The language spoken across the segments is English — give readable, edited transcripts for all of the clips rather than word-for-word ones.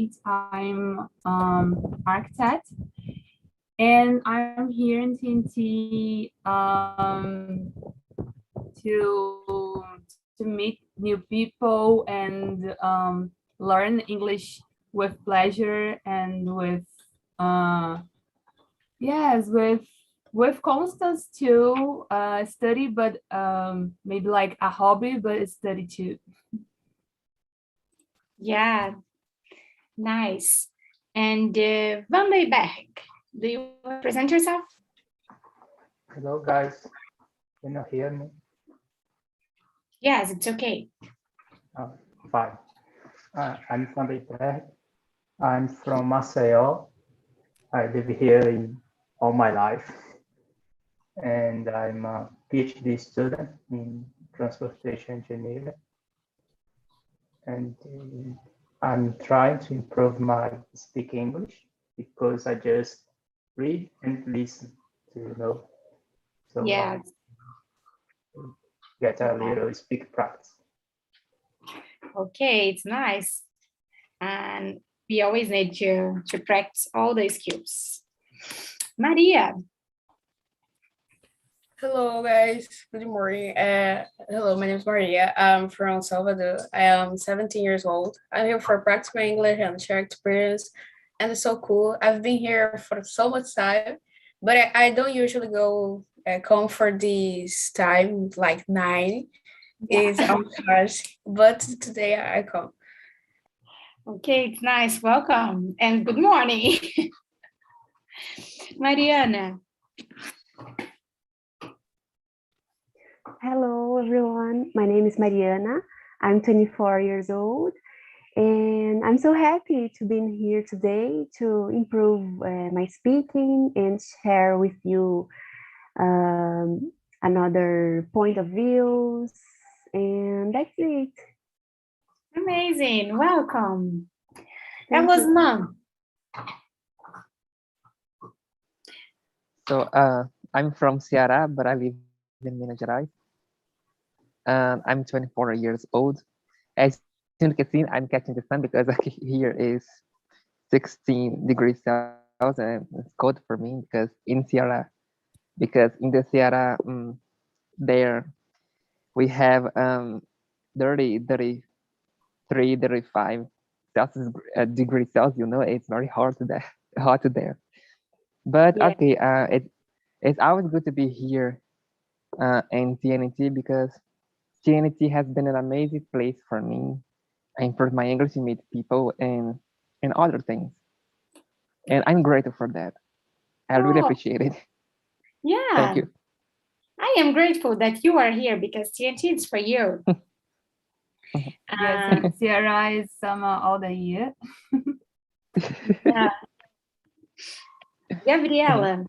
Kate. I'm architect, and I'm here in TNT to meet new people and learn English with pleasure and with yes, with constance to study, but maybe like a hobby, but study too. Yeah, nice. And Van Leyberg, do you want to present yourself? Hello, guys. Can you hear me? Yes, it's okay. Fine. I'm from Idiomas. I'm from Maceió. I live here all my life, and I'm a PhD student in transportation engineering. And I'm trying to improve my speak English because I just read and listen to. So Yes. get a little speak practice. Okay, it's nice. And we always need to practice all the skills. Maria. Hello guys, good morning. Hello, my name is Maria. I'm from Salvador. I am 17 years old. I'm here for practice my English and share experience, and it's so cool. I've been here for so much time, but I don't usually come for this time like 9. It's on charge, but today I come. Okay, it's nice. Welcome and good morning. Mariana. Hello, everyone. My name is Mariana. I'm 24 years old, and I'm so happy to be here today to improve my speaking and share with you another point of views, and that's it. Amazing. Welcome. That was Mom. So I'm from Ceará, but I live in Minas Gerais. I'm 24 years old. As you can see, I'm catching the sun because here is 16 degrees Celsius, and it's cold for me because in the Ceará, there we have 30, 33, 35 Celsius degrees Celsius. It's very hot there. But Yeah. okay, it's always good to be here in TNT because TNT has been an amazing place for me. I improved my English to meet people and other things. And I'm grateful for that. I really appreciate it. Yeah. Thank you. I am grateful that you are here because TNT is for you. Yes, Sierra is summer all the year. Yeah. Gabriela.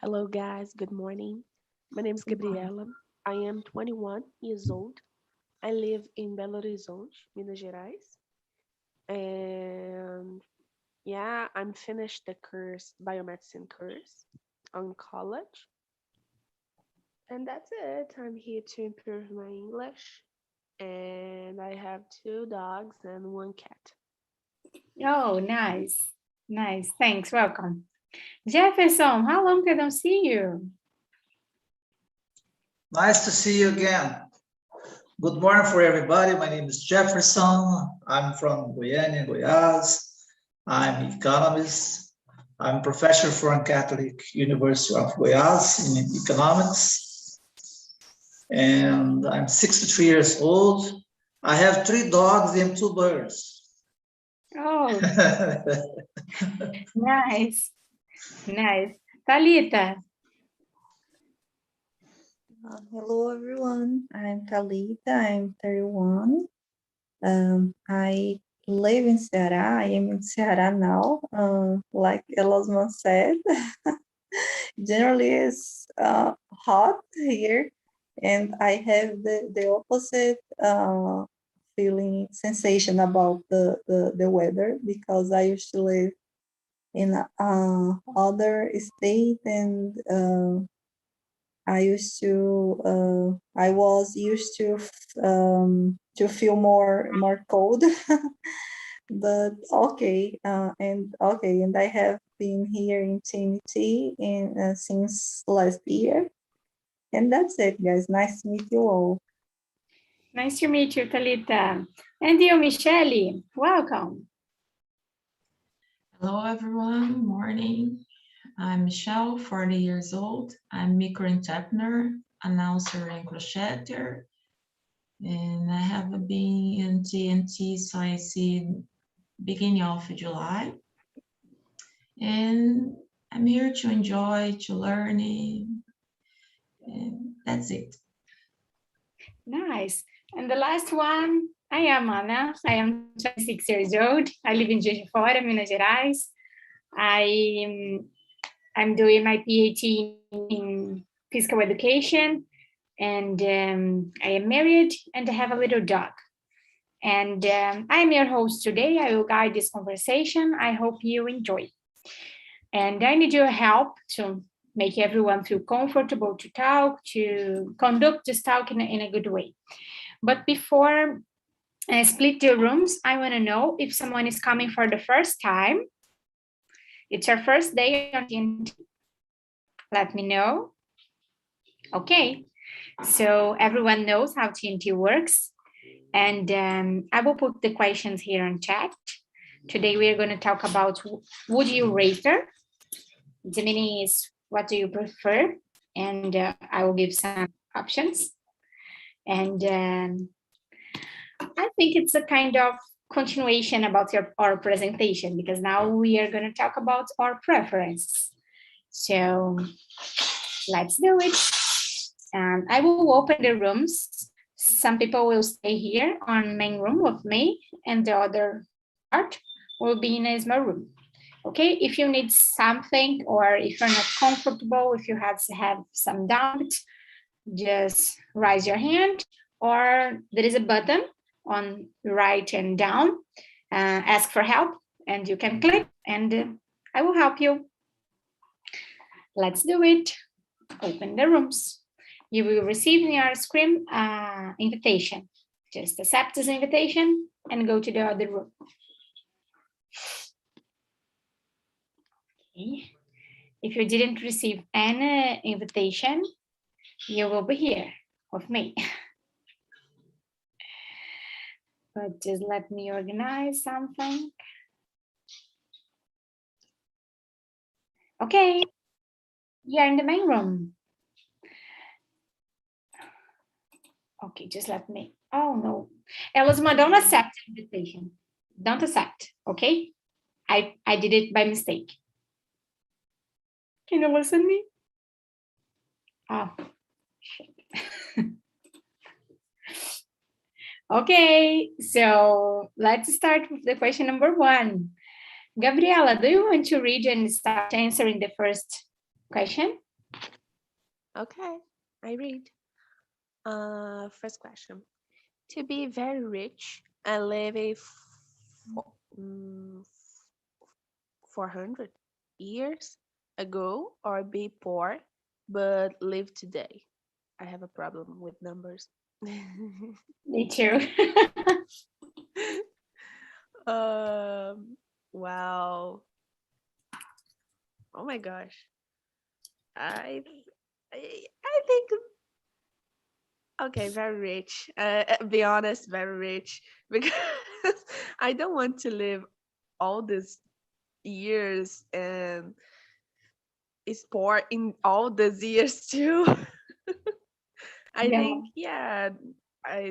Hello guys, good morning. My name is Gabriela. I am 21 years old. I live in Belo Horizonte, Minas Gerais. And yeah, I'm finished the biomedicine course on college. And that's it. I'm here to improve my English. And I have 2 dogs and 1 cat. Oh, nice. Nice. Thanks. Welcome. Jefferson, how long I don't see you? Nice to see you again. Good morning for everybody. My name is Jefferson. I'm from Goiânia, Goiás. I'm economist. I'm professor from Catholic University of Goiás in economics. And I'm 63 years old. I have 3 dogs and 2 birds. Oh, nice. Nice. Thalita. Hello, everyone. I'm Thalita. I'm 31. I live in Ceará. I am in Ceará now, like Elosman said. Generally, it's hot here, and I have the opposite feeling, sensation about the weather because I used to live in other state, and I was used to feel more cold, but okay, and I have been here in TNT since last year, and that's it, guys. Nice to meet you all. Nice to meet you, Talita. And you, Michelle, welcome. Hello, everyone. Morning. I'm Michelle, 40 years old. I'm micro entrepreneur, announcer, and crocheter. And I have been in TNT since the beginning of July. And I'm here to enjoy, to learn, and that's it. Nice. And the last one, I am Ana. I am 26 years old. I live in Juiz de Fora, Minas Gerais. I'm doing my PhD in physical education, and I am married and I have a little dog. And I'm your host today. I will guide this conversation. I hope you enjoy. And I need your help to make everyone feel comfortable to talk, to conduct this talk in a good way. But before I split the rooms, I want to know if someone is coming for the first time. It's our first day on TNT. Let me know. Okay, so everyone knows how TNT works. And I will put the questions here on chat. Today we are going to talk about would you rather. The meaning is what do you prefer? And I will give some options. And I think it's a kind of continuation about our presentation, because now we are going to talk about our preferences. So let's do it. And I will open the rooms. Some people will stay here on main room with me, and the other part will be in a small room. Okay, if you need something, or if you're not comfortable, if you have some doubt, just raise your hand, or there is a button on right and down, ask for help, and you can click, and I will help you. Let's do it. Open the rooms. You will receive in your screen invitation. Just accept this invitation and go to the other room. Okay. If you didn't receive any invitation, you will be here with me. But just let me organize something. Okay, we are in the main room. Okay, just let me, oh no. Elisma, don't accept the invitation. Don't accept, okay? I did it by mistake. Can you listen to me? Oh, shit. Okay, so let's start with the question number 1. Gabriela, do you want to read and start answering the first question? Okay, I read. First question. To be very rich and live 400 years ago, or be poor but live today? I have a problem with numbers. Me too. Wow. Oh my gosh. I think, okay, very rich. Be honest, very rich, because I don't want to live all these years and is poor in all these years too. I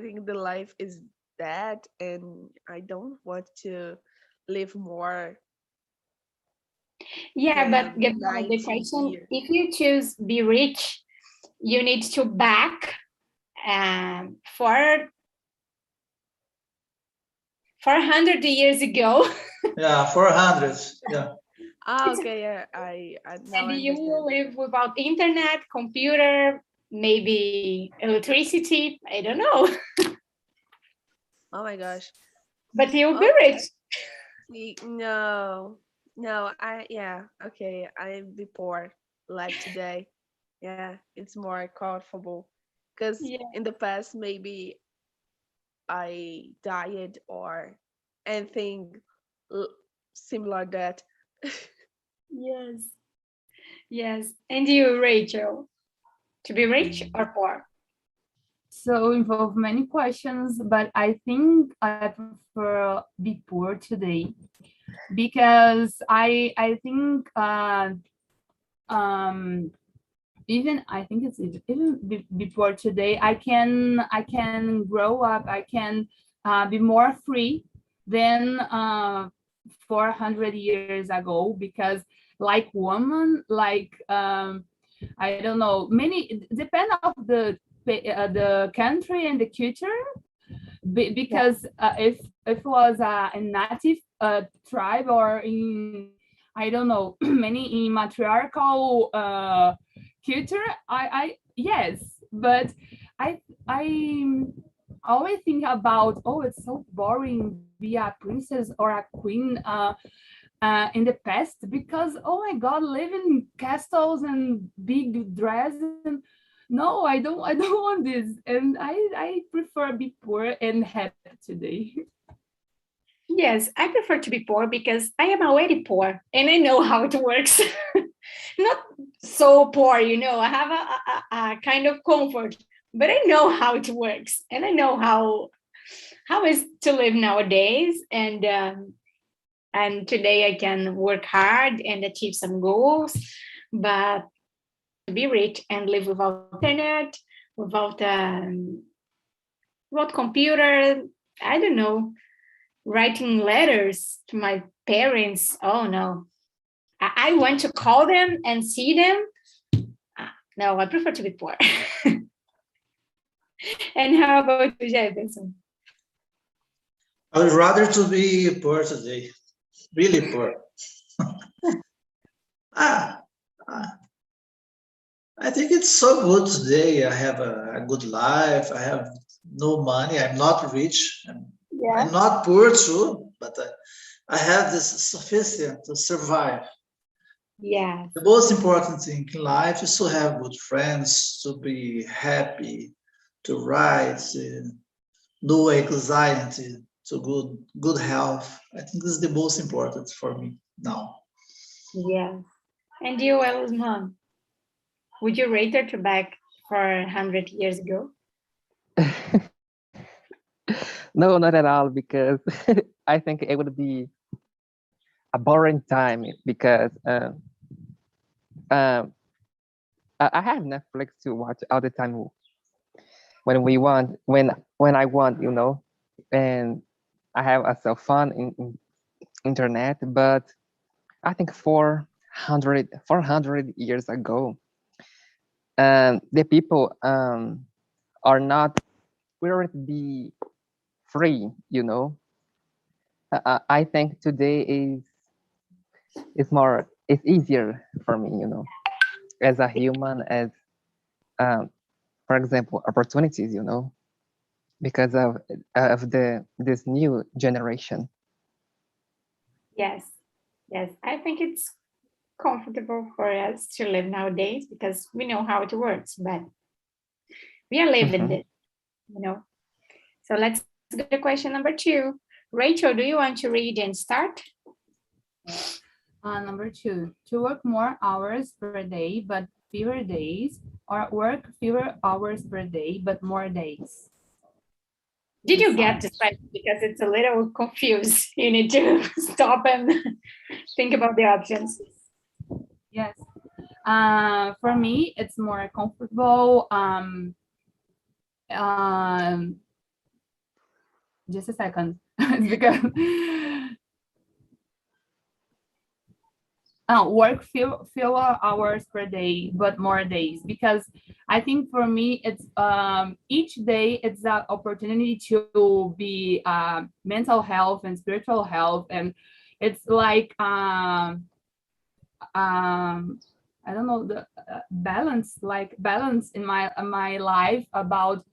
think the life is that, and I don't want to live more. Yeah, but the question, if you choose be rich, you need to back for 400 years ago. Yeah, 400. Yeah. Okay. Yeah, I now And you understand. will live without internet, computer, maybe electricity. I don't know. Oh my gosh. But you'll be rich. No. Okay, I'll be poor like today. Yeah, it's more comfortable. Because Yeah. in the past, maybe I died or anything l- similar that. Yes. Yes. And you, Rachel, to be rich or poor? So involve many questions, but I think I prefer be poor today because I think um even I think it's even before today I can grow up, I can be more free than 400 years ago, because like woman, like I don't know, many depend of the country and the culture, Yeah. because if it was a native tribe, or in, I don't know, many in matriarchal culture, I yes, but I always think about, oh, it's so boring be a princess or a queen in the past, because oh my god, live in castles and big dresses. No, I don't want this, and I prefer be poor and happy today. Yes, I prefer to be poor because I am already poor and I know how it works. Not so poor, I have a kind of comfort, but I know how it works and I know how is to live nowadays. And today I can work hard and achieve some goals, but to be rich and live without internet, without without computer, I don't know, writing letters to my parents. Oh no, I want to call them and see them. No, I prefer to be poor. And how about you, Jefferson? I would rather to be poor today, really poor. ah, ah, I think it's so good today. I have a good life. I have no money. I'm not rich. I'm not poor too, but I have this sufficient to survive. Yeah. The most important thing in life is to have good friends, to be happy, to write, no anxiety, to good health. I think this is the most important for me now. Yeah. And you, Ella's mom, would you rate her to back for 100 years ago? No, not at all, because I think it would be a boring time, because I have Netflix to watch all the time when we want, when I want, and I have a cell phone in internet. But I think 400 years ago, the people are not, weren't be free. I think today it's easier for me, as a human, as for example, opportunities, because of this new generation. Yes. Yes. I think it's comfortable for us to live nowadays because we know how it works, but we are living it, So let's go to question number 2. Rachel, do you want to read and start? Number 2, to work more hours per day but fewer days, or work fewer hours per day but more days. Did you get this question? Because it's a little confused. You need to stop and think about the options. Yes. For me, it's more comfortable. Just a second. Because work fewer hours per day but more days, because I think for me it's each day it's an opportunity to be mental health and spiritual health, and it's like I don't know, the balance in my life about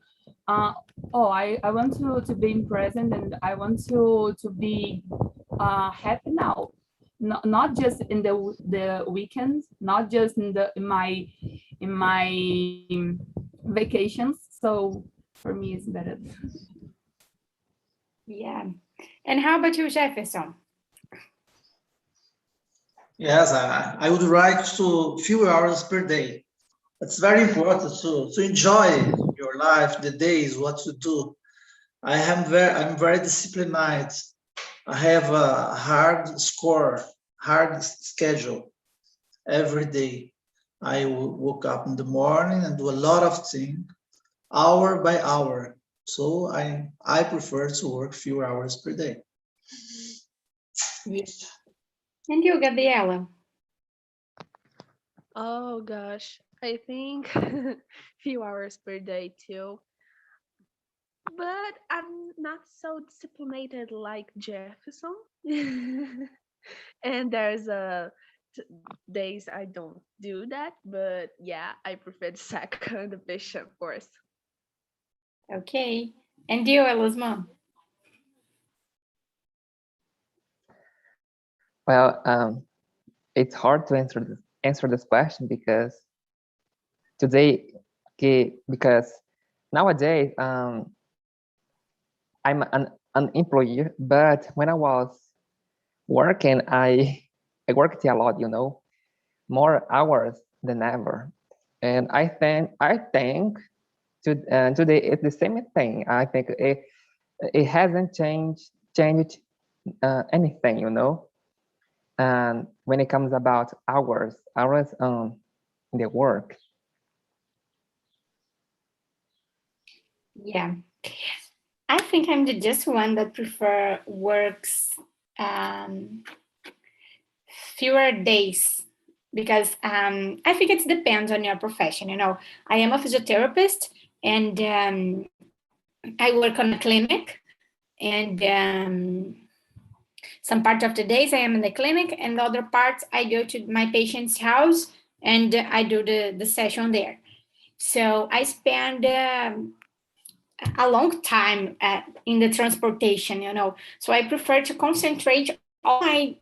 I want to be present, and I want to be happy now, not just in the weekends, not just in my in my vacations. So for me, it's better. Yeah. And how about you, Jefferson? Yes, I would write to few hours per day. It's very important to enjoy your life, the days, what you do. I'm very disciplined. I have a hard schedule every day. I woke up in the morning and do a lot of things, hour by hour. So I prefer to work few hours per day. Yes. And you, Gabriela? Oh gosh, I think few hours per day too. But I'm not so disciplined like Jefferson. And there's days I don't do that, but yeah, I prefer the second option, of course. Okay. And you, Elisma? Well, it's hard to answer this question because because nowadays I'm an employee, but when I was working, I worked a lot, more hours than ever. And I think today it's the same thing. I think it hasn't changed anything, And when it comes about hours in the work. Yeah. I think I'm the just one that prefer works fewer days because I think it depends on your profession. I am a physiotherapist and I work on a clinic, and some part of the days I am in the clinic, and the other parts I go to my patient's house and I do the session there. So I spend a long time in the transportation, So I prefer to concentrate all my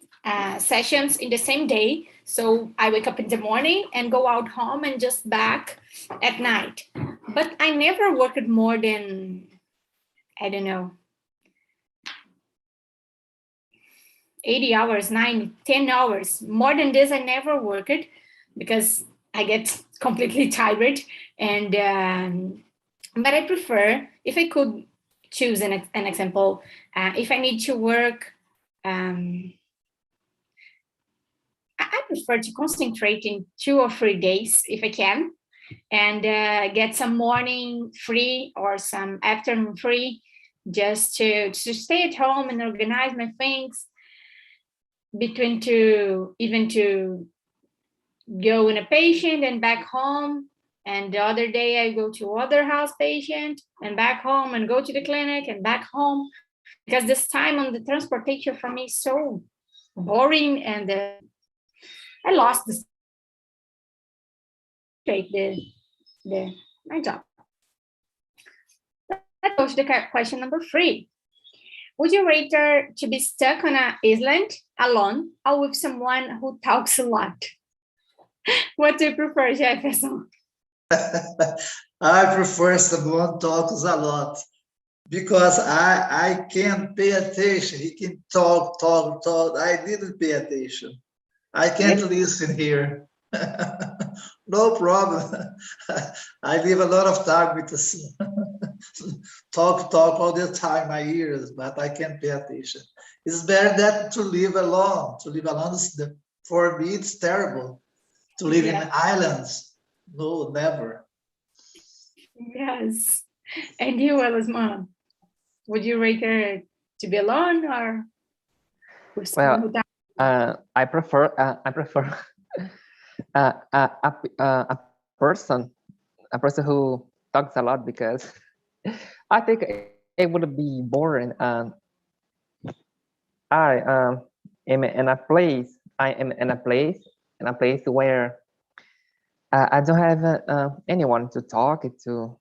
sessions in the same day. So I wake up in the morning and go out home and just back at night. But I never worked more than, I don't know, 80 hours, 10 hours. More than this, I never worked because I get completely tired. And but I prefer, if I could choose an example, if I need to work, I prefer to concentrate in 2 or 3 days if I can, and get some morning free or some afternoon free, just to stay at home and organize my things, between to go in a patient and back home. And the other day I go to other house patient and back home, and go to the clinic and back home, because this time on the transportation for me is so boring, and I lost my job. Let's go to the question number 3. Would you rather to be stuck on an island alone or with someone who talks a lot? What do you prefer, Jefferson? I prefer someone talks a lot because I can't pay attention. He can talk. I didn't pay attention. I can't listen here. No problem. I live a lot of time with this talk all the time, my ears, but I can't pay attention. It's better that to live alone. To live alone for me, it's terrible. To live in islands, no, never. Yes. And you, Elisma, would you rather to be alone or with someone who talks? I prefer a person who talks a lot, because I think it would be boring. I am in a place. I am in a place where I don't have anyone to talk to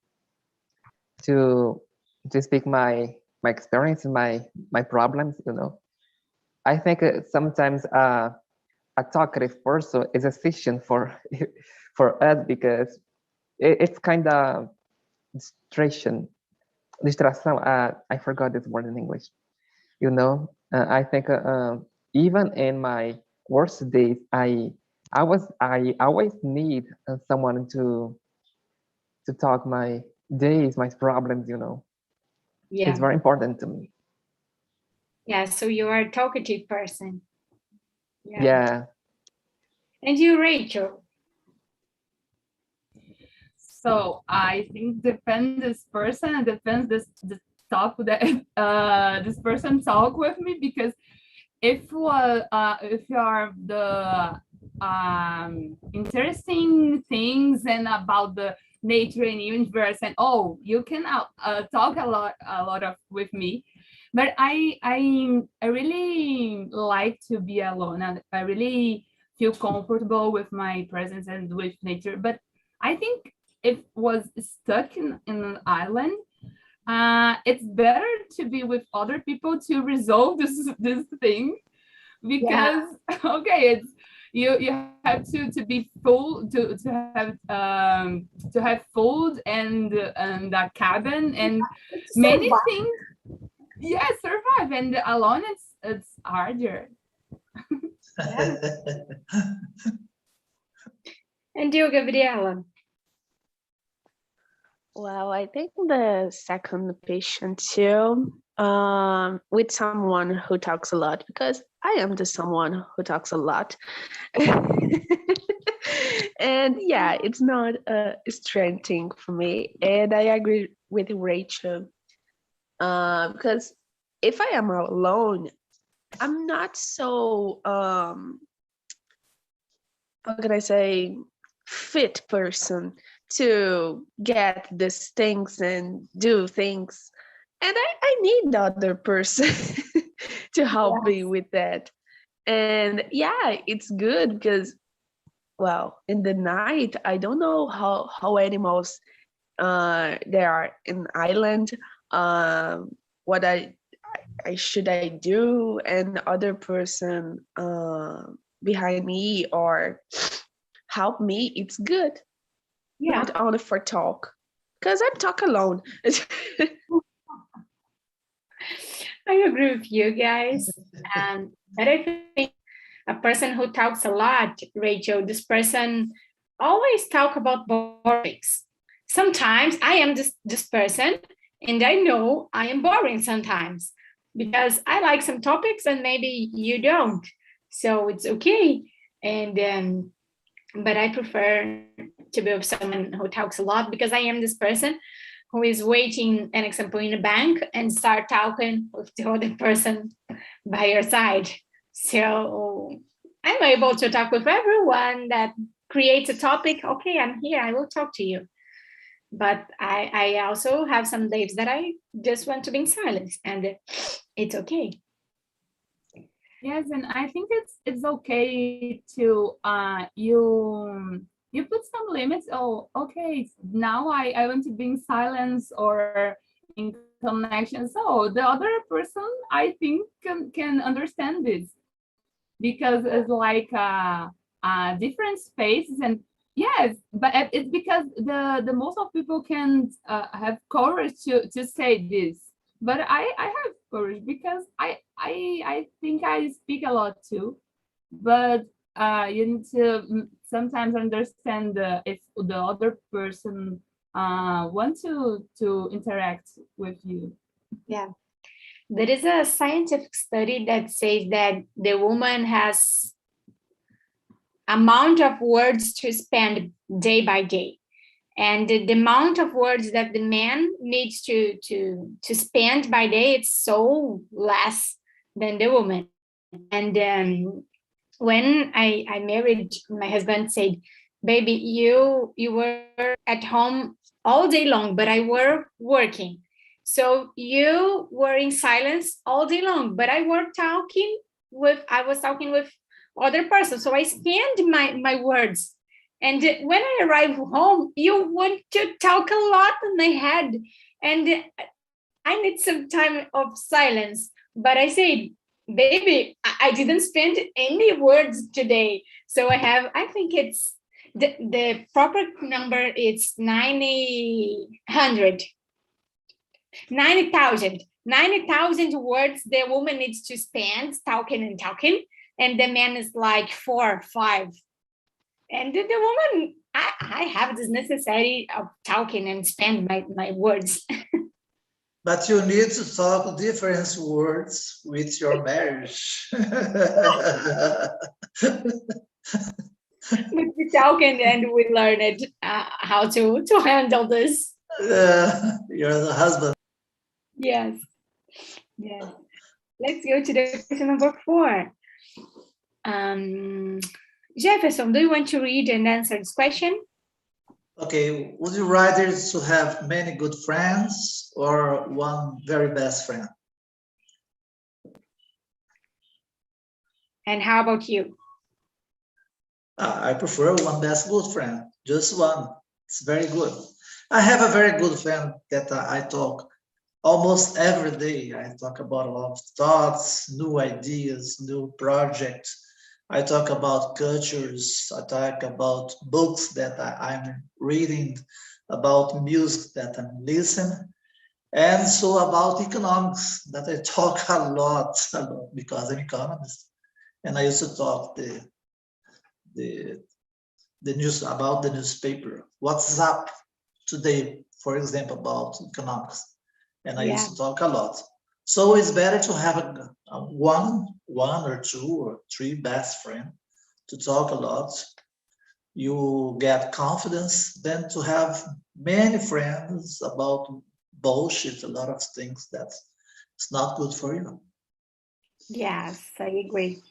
speak my experience, my problems. I think sometimes a talkative person is efficient for for us because it's kind of distraction. I forgot this word in English. I think even in my worst days, I always need someone to talk my days, my problems. Yeah. It's very important to me. Yeah. So you are a talkative person. Yeah. And you, Rachel? So I think depends this person and depends the talk that this person talk with me, because if you are the interesting things and about the nature and universe, and you can talk a lot of with me. But I really like to be alone, and I really feel comfortable with my presence and with nature. But I think if was stuck in an island, it's better to be with other people to resolve this thing, because okay, it's you have to be full to have food and a cabin and many things. Yeah, survive, and alone it's harder. And you, Gabriela? Well, I think the second patient too, with someone who talks a lot, because I am the someone who talks a lot. And yeah, it's not a strange thing for me. And I agree with Rachel, because if I am alone, I'm not so, how can I say, fit person to get these things and do things. And I need the other person to help me with that. And yeah, it's good because, well, in the night, I don't know how animals they are in island, what I should I do, and the other person behind me or help me, it's good. Yeah. Not only for talk, because I talk alone. I agree with you guys. But I think a person who talks a lot, Rachel, this person always talk about boring. Sometimes I am this person, and I know I am boring sometimes because I like some topics and maybe you don't. So it's okay. And but I prefer to be with someone who talks a lot, because I am this person who is waiting, an example, in a bank and start talking with the other person by your side. So I'm able to talk with everyone that creates a topic. Okay, I'm here, I will talk to you. But I also have some days that I just want to be in silence, and it's okay. Yes, and I think it's okay to you put some limits. Oh, okay, now I want to be in silence or in connection. So the other person, I think, can understand this, because it's like different spaces. And yes, but it's because the most of people can have courage to say this. But I have courage because I think I speak a lot too. But you need to sometimes understand if the other person want to interact with you. Yeah. There is a scientific study that says that the woman has amount of words to spend day by day, and the amount of words that the man needs to spend by day, it's so less than the woman. And when I married, my husband said, baby, you were at home all day long, but I were working. So you were in silence all day long, but I was talking with other person. So I spend my words. And when I arrive home, you want to talk a lot in my head. And I need some time of silence. But I said, baby, I didn't spend any words today. So I think The proper number is 90,000 words the woman needs to spend talking, and the man is like 4 or 5. And the woman, I have this necessity of talking and spend my words. But you need to talk different words with your marriage. We talk and we learn it how to handle this. You're the husband. Yes. Let's go to the question number 4. Jefferson, do you want to read and answer this question? Okay, would you rather to have many good friends or one very best friend? And how about you? I prefer one best good friend, just one. It's very good. I have a very good friend that I talk almost every day. I talk about a lot of thoughts, new ideas, new projects. I talk about cultures. I talk about books that I'm reading, about music that I'm listening, and so about economics that I talk a lot because I'm an economist, and I used to talk the news about the newspaper. What's up today, for example, about economics, and I used to talk a lot. So it's better to have a one or 2 or 3 best friends to talk a lot. You get confidence than to have many friends about bullshit, a lot of things that's not good for you. Yes, I agree.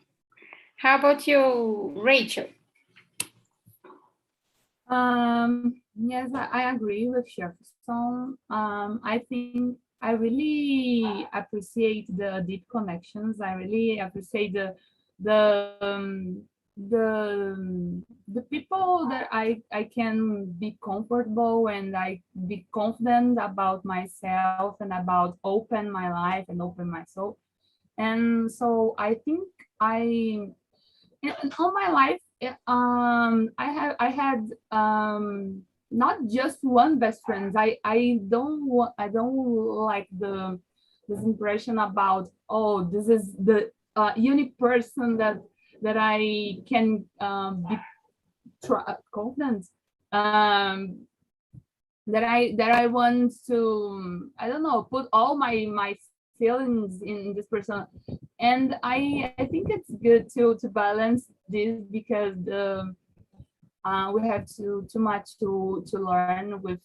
How about you, Rachel? Yes, I agree with Jefferson. I think I really appreciate the deep connections. I really appreciate the people that I can be comfortable and I be confident about myself and about open my life and open my soul. And so I think in all my life, I had not just one best friend. I don't like this impression about, oh, this is the unique person that I can be confident, that I want to, I don't know, put all my feelings in this person. And I think it's good to balance this, because we have too much to learn with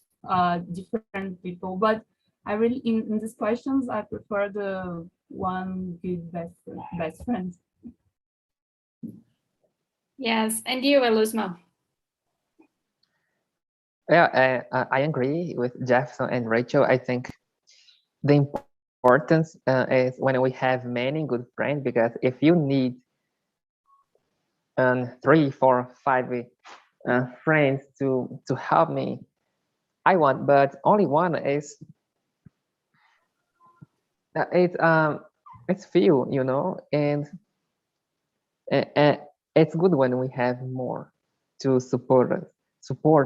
different people. But I really, in these questions, I prefer the one good best friend. Yes, and you, Elusma? Yeah, I agree with Jefferson and Rachel. I think the importance is when we have many good friends, because if you need 3, 4, 5 friends to help me, I want, but only one is it's few, you know, and it's good when we have more to support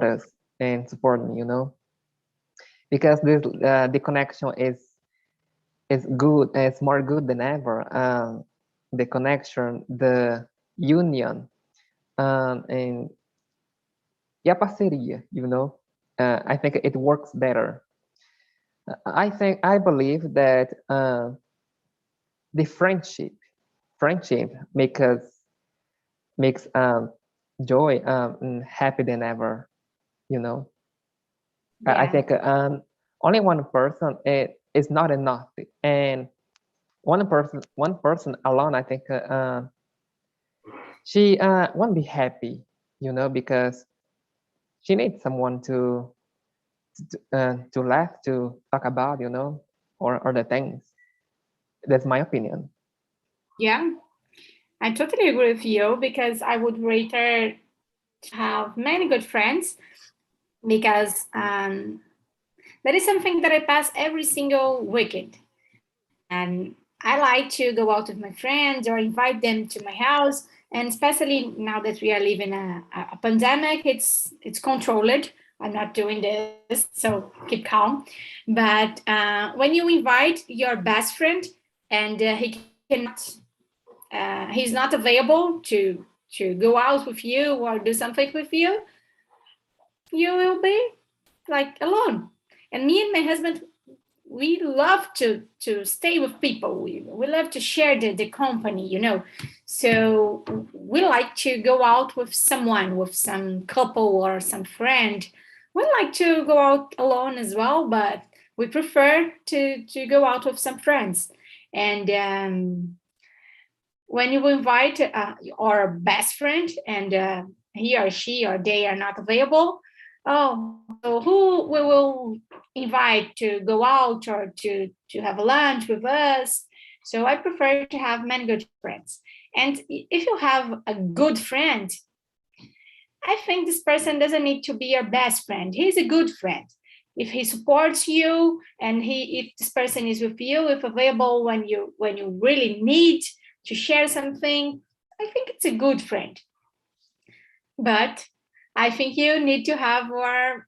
us and support me, you know, because this the connection is good. It's more good than ever. The connection, the union, and a parceria, you know. I think it works better. I believe that the friendship makes joy happy than ever, you know. I think only one person is not enough, and one person alone, I think she won't be happy, you know, because she needs someone to laugh, to talk about, you know, or the things. That's my opinion. Yeah, I totally agree with you, because I would rather have many good friends, because that is something that I pass every single weekend. And I like to go out with my friends or invite them to my house And especially now that we are living a pandemic, it's controlled. I'm not doing this, so keep calm. But when you invite your best friend and he's not available to go out with you or do something with you, you will be like alone. And me and my husband, we love to stay with people. We love to share the company, you know. So we like to go out with someone, with some couple or some friend. We like to go out alone as well, but we prefer to go out with some friends. And when you invite our best friend and he or she or they are not available, so who we will invite to go out or to have lunch with us? So I prefer to have many good friends. And if you have a good friend, I think this person doesn't need to be your best friend. He's a good friend. If he supports you and if this person is with you, if available when you really need to share something, I think it's a good friend. But I think you need to have or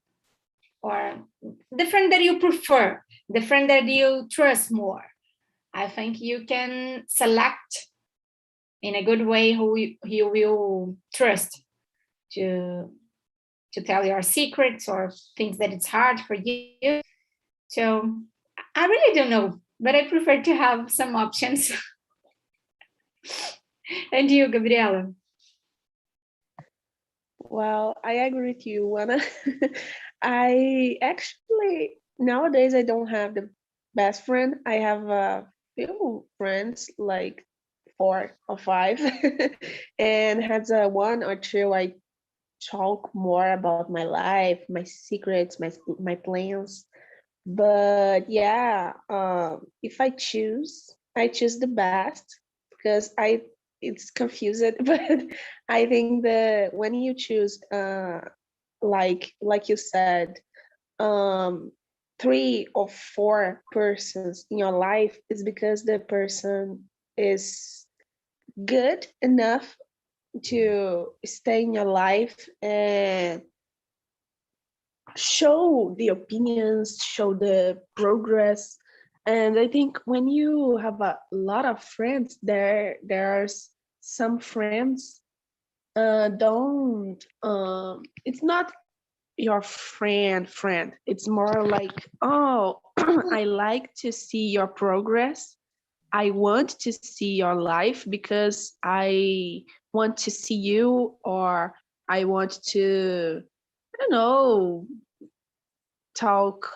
the friend that you prefer, the friend that you trust more. I think you can select in a good way who you will trust to tell your secrets or things that it's hard for you. So I really don't know, but I prefer to have some options. And you, Gabriela? Well, I agree with you, Anna. I actually, nowadays, I don't have the best friend. I have a few friends, like 4 or 5, and has a 1 or 2 I talk more about my life, my secrets, my plans. But yeah, if I choose the best because it's confused, but I think that when you choose like you said, 3 or 4 persons in your life is because the person is good enough to stay in your life and show the opinions, show the progress. And I think when you have a lot of friends, there are some friends don't it's not your friend. It's more like, oh, I like to see your progress. I want to see your life because I want to see you, or I want to, I don't know, talk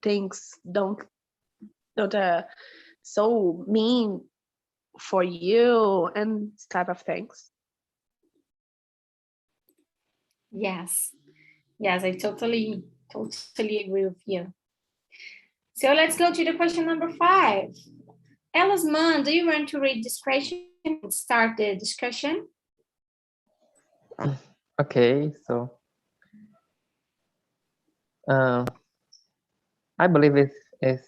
things don't so mean for you and type of things. Yes, I totally agree with you. So let's go to the question number 5. Elisman, do you want to read this question and start the discussion? Okay, so I believe it's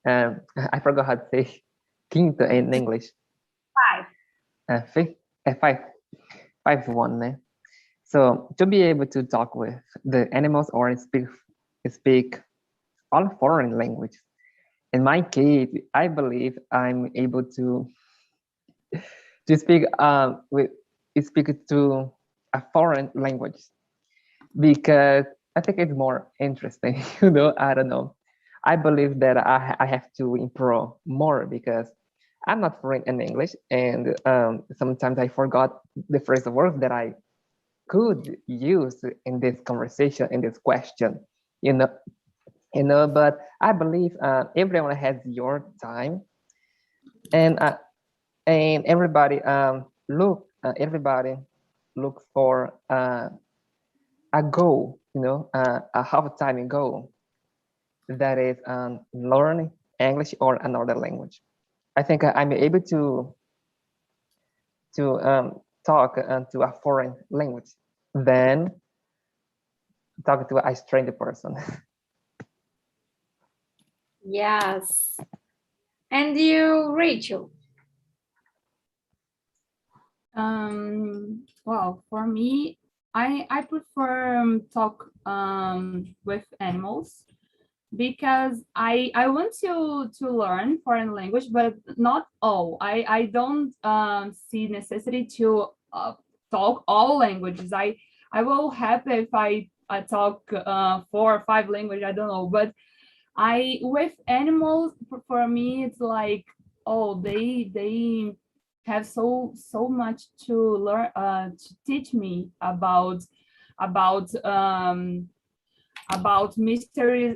I forgot how to say quinto in English. 5. Five one. So to be able to talk with the animals or speak all foreign language. In my case, I believe I'm able to speak to a foreign language because I think it's more interesting. I don't know. I believe that I have to improve more because I'm not fluent in English, and sometimes I forgot the first words that I could use in this conversation, in this question. But I believe everyone has your time, and everybody everybody looks for a goal, a half-time goal that is learning English or another language. I think I'm able to talk to a foreign language than talk to a stranger person. Yes. And you, Rachel? Well, for me, I prefer talk with animals because I want to learn foreign language, but not all. I don't see necessity to talk all languages. I will happy if I talk 4 or 5 languages. I don't know, but I with animals for me it's like, oh, they have so much to learn to teach me about um about mystery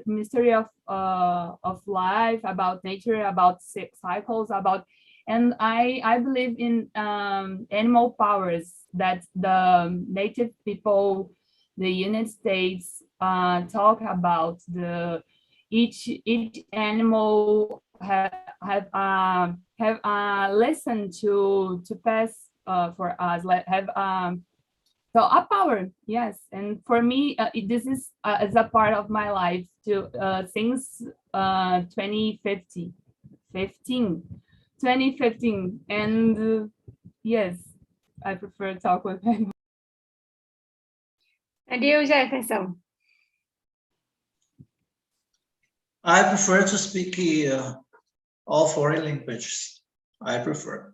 of life, about nature, about cycles, about, and I believe in animal powers that the native people, the United States talk about. The each animal have a lesson to pass for us, like have so a power, yes. And for me, this is a part of my life to since 2015, 2015, and yes, I prefer to talk with him. And you, Jefferson? I prefer to speak all foreign languages. I prefer,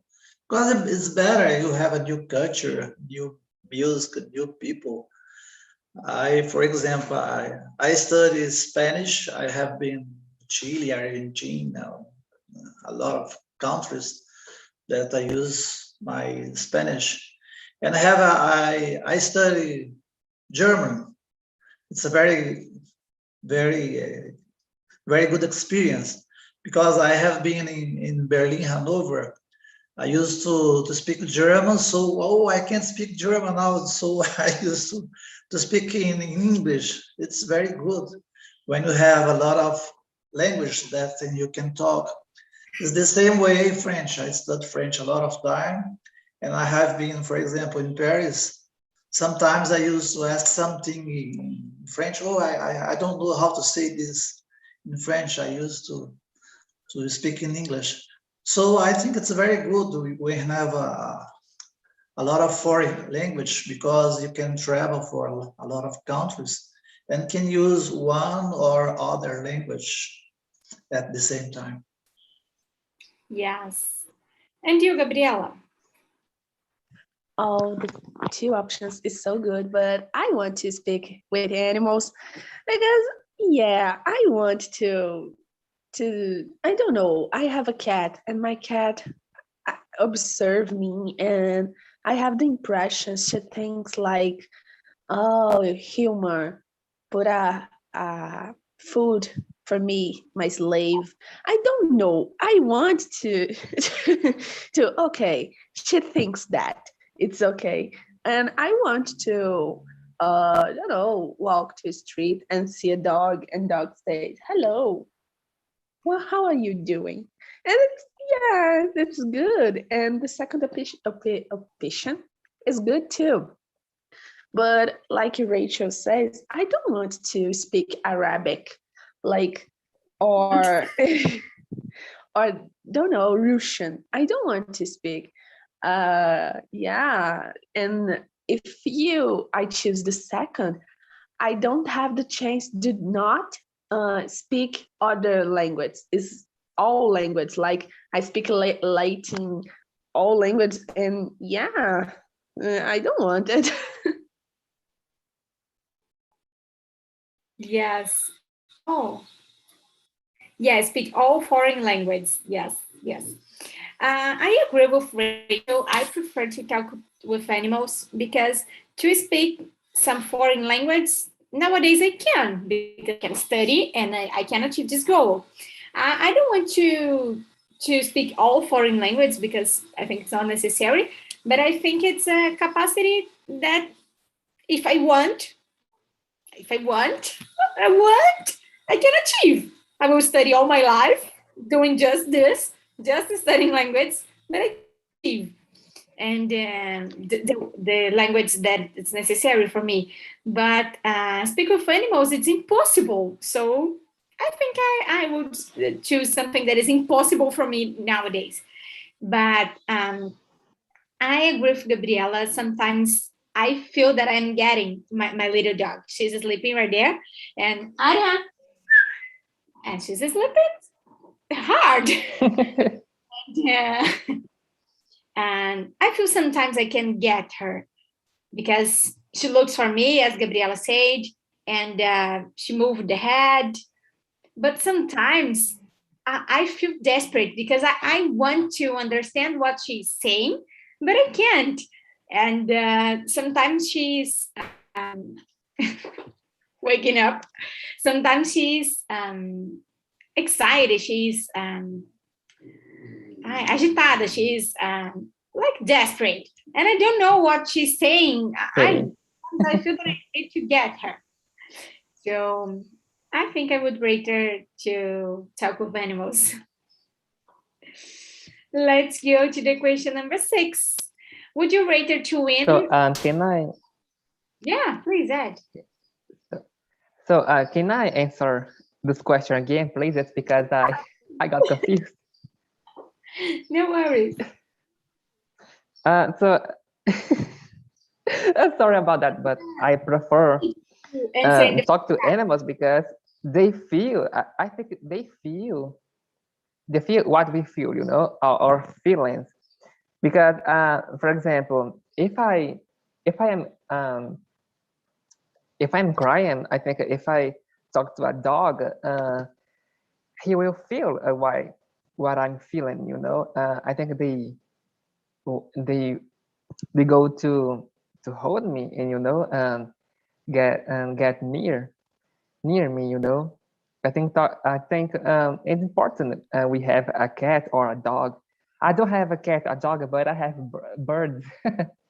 because it's better. You have a new culture, new music, new people. For example, I study Spanish. I have been to Chile, Argentina, a lot of countries that I use my Spanish. And I study German. It's a very, very, very good experience because I have been in Berlin, Hanover. I used to speak German, so I can't speak German now, so I used to speak in English. It's very good when you have a lot of language that you can talk. It's the same way French. I studied French a lot of time, and I have been, for example, in Paris. Sometimes I used to ask something in French. Oh, I don't know how to say this in French. I used to speak in English. So I think it's very good we have a lot of foreign language because you can travel for a lot of countries and can use one or other language at the same time. Yes. And you, Gabriela? Oh, the 2 options is so good, but I want to speak with animals because, yeah, I want to I don't know, I have a cat and my cat observe me and I have the impression she thinks like, oh, humor, put a food for me, my slave. I don't know. I want to okay, she thinks that it's okay. And I want to walk to the street and see a dog and dog says, hello, well, how are you doing? And it's good. And the second option is good too. But like Rachel says, I don't want to speak Arabic, like, or or don't know, Russian. I don't want to speak. And if I choose the second, I don't have the chance to not speak other language. It's all language. Like I speak Latin, all language, and I don't want it. Yes. Oh. Yeah, speak all foreign language. Yes. I agree with Rachel. I prefer to talk with animals because to speak some foreign language, nowadays I can because I can study and I can achieve this goal. I don't want to speak all foreign language because I think it's not necessary, but I think it's a capacity that if I want, I can achieve. I will study all my life doing just this, just studying language, but I can achieve. And the language that it's necessary for me. But speak with animals, it's impossible. So I think I would choose something that is impossible for me nowadays. But I agree with Gabriela. Sometimes I feel that I'm getting my little dog. She's sleeping right there, and she's sleeping hard. Yeah. And I feel sometimes I can get her because she looks for me, as Gabriela said, and she moved the head. But sometimes I feel desperate because I want to understand what she's saying, but I can't. And sometimes she's waking up. Sometimes she's excited. She's agitada. She's like desperate, and I don't know what she's saying. I feel that I need to get her. So I think I would rate her to talk with animals. Let's go to the question number 6. Would you rate her to win? So can I? Yeah, please, Ed. So can I answer this question again, please? It's because I got confused. No worries. So sorry about that, but I prefer talk to animals because they feel. I think they feel what we feel, you know, our feelings. Because for example, if I'm crying, I think if I talk to a dog, he will feel what I'm feeling, you know. I think they go to hold me and, you know, get near me, you know. I think it's important we have a cat or a dog. I don't have a cat, a dog, but I have birds.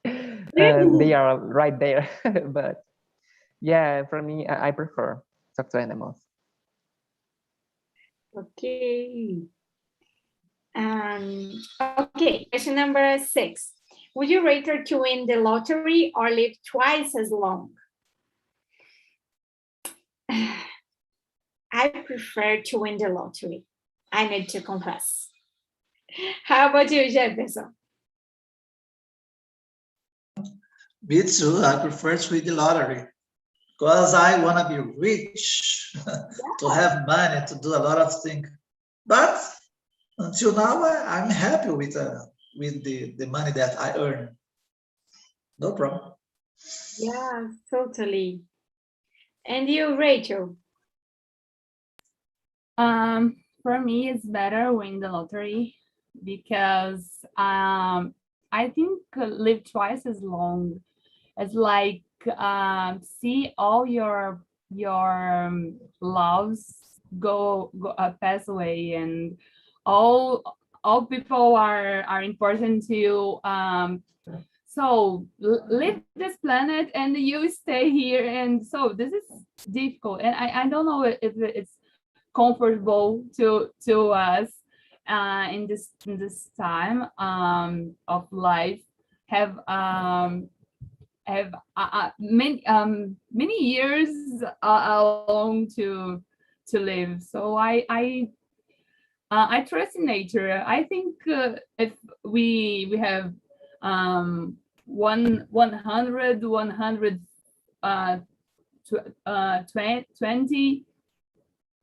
They are right there. But yeah, for me, I prefer talk to animals. Okay. Okay, question number 6. Would you rate her to win the lottery or live twice as long? I prefer to win the lottery. I need to confess. How about you, Jefferson? Me too. I prefer to win the lottery because I want to be rich, to have money, to do a lot of things. But until now, I'm happy with the money that I earn. No problem. Yeah, totally. And you, Rachel? For me, it's better win the lottery because I think live twice as long. It's like see all your loves go pass away, and all people are important to you. So leave this planet and you stay here, and so this is difficult, and I don't know if it's comfortable to us in this time of life, have many years alone to live. So I trust in nature. I think if we have 120,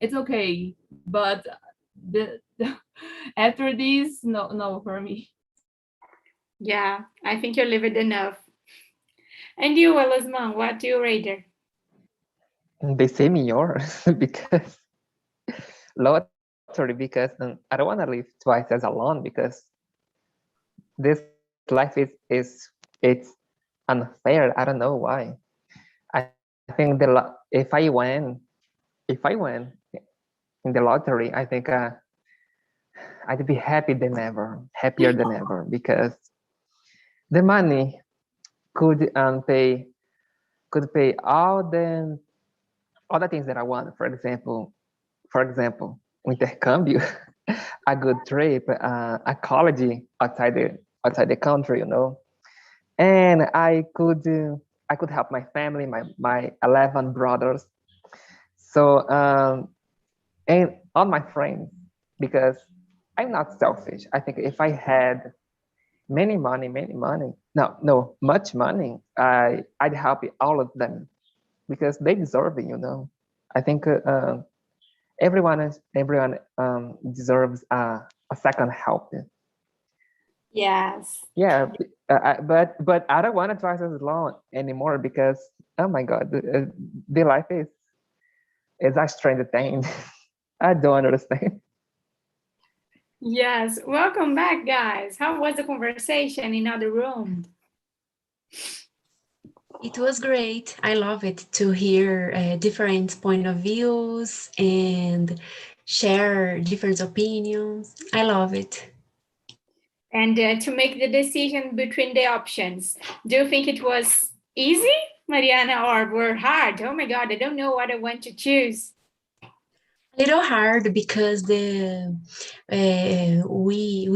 it's okay, but after this, no for me. Yeah, I think you're living enough. And you, Elisman, what do you rate her? The same yours because lottery, because I don't want to live twice as alone, because this life it's unfair. I don't know why. I think if I win in the lottery, I think I'd be happier than ever, because the money could pay all the things that I want. For example, intercambio, a good trip, a college outside the country, you know, and I could help my family, my 11 brothers, so and all my friends, because I'm not selfish. I think if I had many money, no, much money, I'd help all of them because they deserve it, you know. I think everyone deserves a second help. Yes. Yeah, but I don't want to try this alone anymore because, oh my God, the life is a strange thing. I don't understand. Yes. Welcome back, guys. How was the conversation in other room? It was great. I love it to hear different point of views and share different opinions. I love it. And to make the decision between the options, do you think it was easy, Mariana, or were hard? Oh my God, I don't know what I want to choose. A little hard because we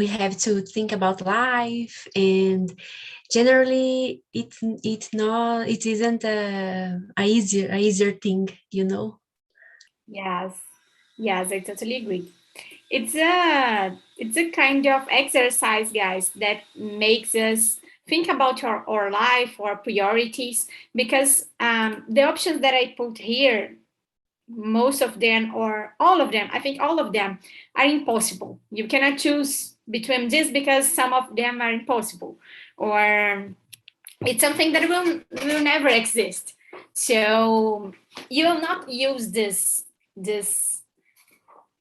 have to think about life, and generally it isn't a easier thing, you know. Yes, I totally agree. It's a kind of exercise, guys, that makes us think about our life, our priorities, because the options that I put here, most of them or all of them, I think all of them are impossible. You cannot choose between this because some of them are impossible, or it's something that will never exist. So you will not use this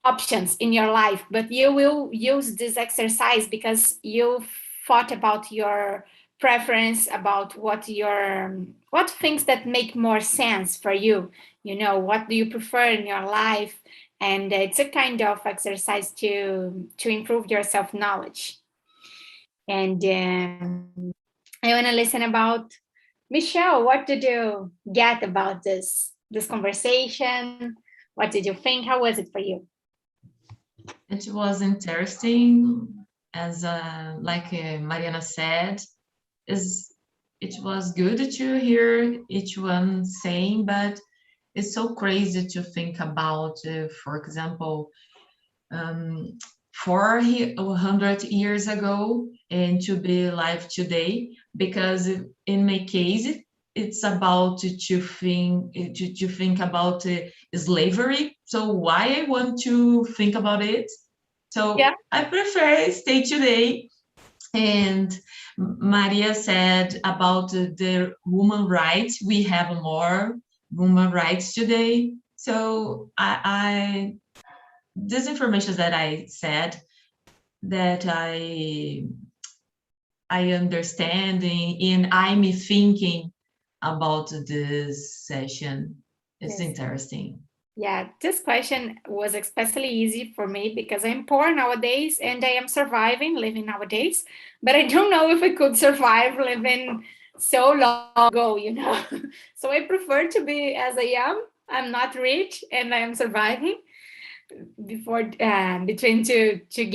options in your life, but you will use this exercise because you thought about your preference, about what things that make more sense for you, you know, what do you prefer in your life. And it's a kind of exercise to improve your self-knowledge. And I want to listen about Michelle. What did you get about this conversation? What did you think? How was it for you? It was interesting, as Mariana said, it was good to hear each one saying, but it's so crazy to think about, for example, 400 years ago and to be alive today, because in my case, it's about to think about slavery. So why I want to think about it? So yeah. I prefer stay today. And Maria said about the woman rights. We have more woman rights today. So I this information that I said, that I understand and I'm thinking about this session. It's interesting. Yeah, this question was especially easy for me because I'm poor nowadays and I am living nowadays, but I don't know if I could survive living so long ago, you know. So I prefer to be as I am. I'm not rich and I am surviving between to get